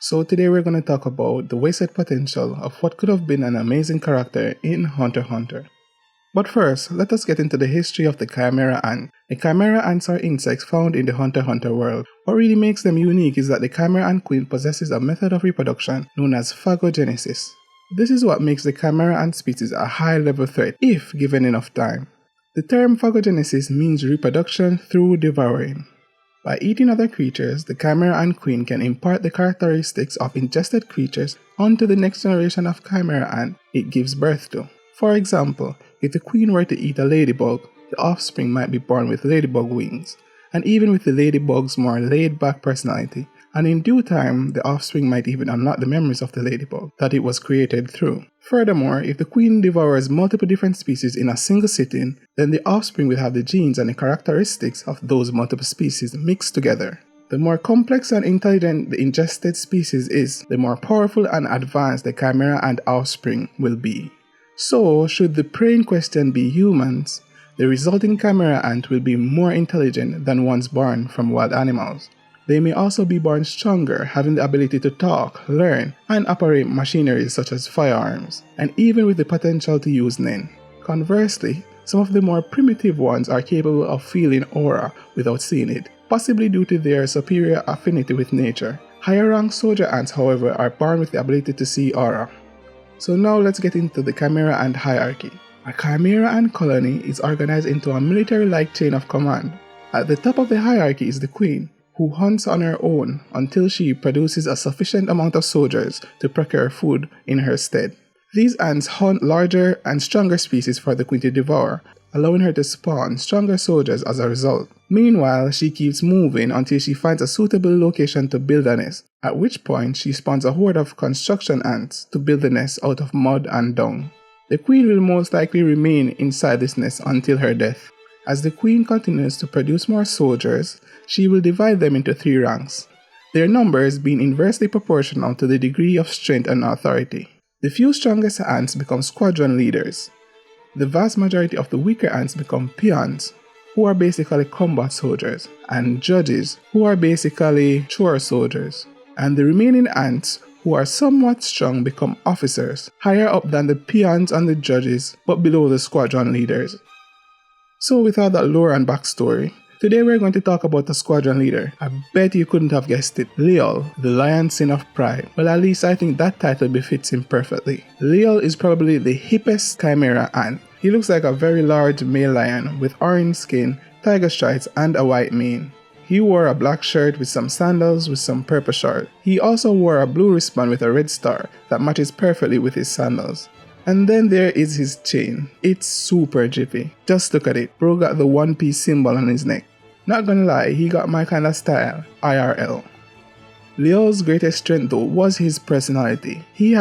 So today we're going to talk about the wasted potential of what could have been an amazing character in HunterxHunter. But first, let us get into the history of the Chimera ant. The Chimera ants are insects found in the HunterxHunter world. What really makes them unique is that the Chimera ant queen possesses a method of reproduction known as phagogenesis. This is what makes the Chimera ant species a high-level threat if given enough time. The term phagogenesis means reproduction through devouring. By eating other creatures, the Chimera ant queen can impart the characteristics of ingested creatures onto the next generation of Chimera ant it gives birth to. For example, if the queen were to eat a ladybug, the offspring might be born with ladybug wings, and even with the ladybug's more laid-back personality, and in due time, the offspring might even unlock the memories of the ladybug that it was created through. Furthermore, if the queen devours multiple different species in a single sitting, then the offspring will have the genes and the characteristics of those multiple species mixed together. The more complex and intelligent the ingested species is, the more powerful and advanced the Chimera ant offspring will be. So, should the prey in question be humans, the resulting Chimera ant will be more intelligent than ones born from wild animals. They may also be born stronger, having the ability to talk, learn, and operate machinery such as firearms, and even with the potential to use Nen. Conversely, some of the more primitive ones are capable of feeling aura without seeing it, possibly due to their superior affinity with nature. Higher rank soldier ants, however, are born with the ability to see aura. So now let's get into the Chimera ant hierarchy. A Chimera ant colony is organized into a military-like chain of command. At the top of the hierarchy is the queen, who hunts on her own until she produces a sufficient amount of soldiers to procure food in her stead. These ants hunt larger and stronger species for the queen to devour, allowing her to spawn stronger soldiers as a result. Meanwhile, she keeps moving until she finds a suitable location to build a nest, at which point she spawns a horde of construction ants to build the nest out of mud and dung. The queen will most likely remain inside this nest until her death. As the queen continues to produce more soldiers, she will divide them into 3 ranks, their numbers being inversely proportional to the degree of strength and authority. The few strongest ants become squadron leaders. The vast majority of the weaker ants become peons, who are basically combat soldiers, and judges, who are basically chore soldiers. And the remaining ants, who are somewhat strong, become officers, higher up than the peons and the judges, but below the squadron leaders. So with all that lore and backstory, today we're going to talk about the squadron leader. I bet you couldn't have guessed it. Leol, the lion sin of pride. Well, at least I think that title befits him perfectly. Leol is probably the hippest Chimera ant. He looks like a very large male lion with orange skin, tiger stripes, and a white mane. He wore a black shirt with some sandals with some purple shorts. He also wore a blue wristband with a red star that matches perfectly with his sandals. And then there is his chain. It's super jiffy. Just look at it. Bro got the One Piece symbol on his neck. Not gonna lie, he got my kind of style, IRL. Leo's greatest strength though was his personality. He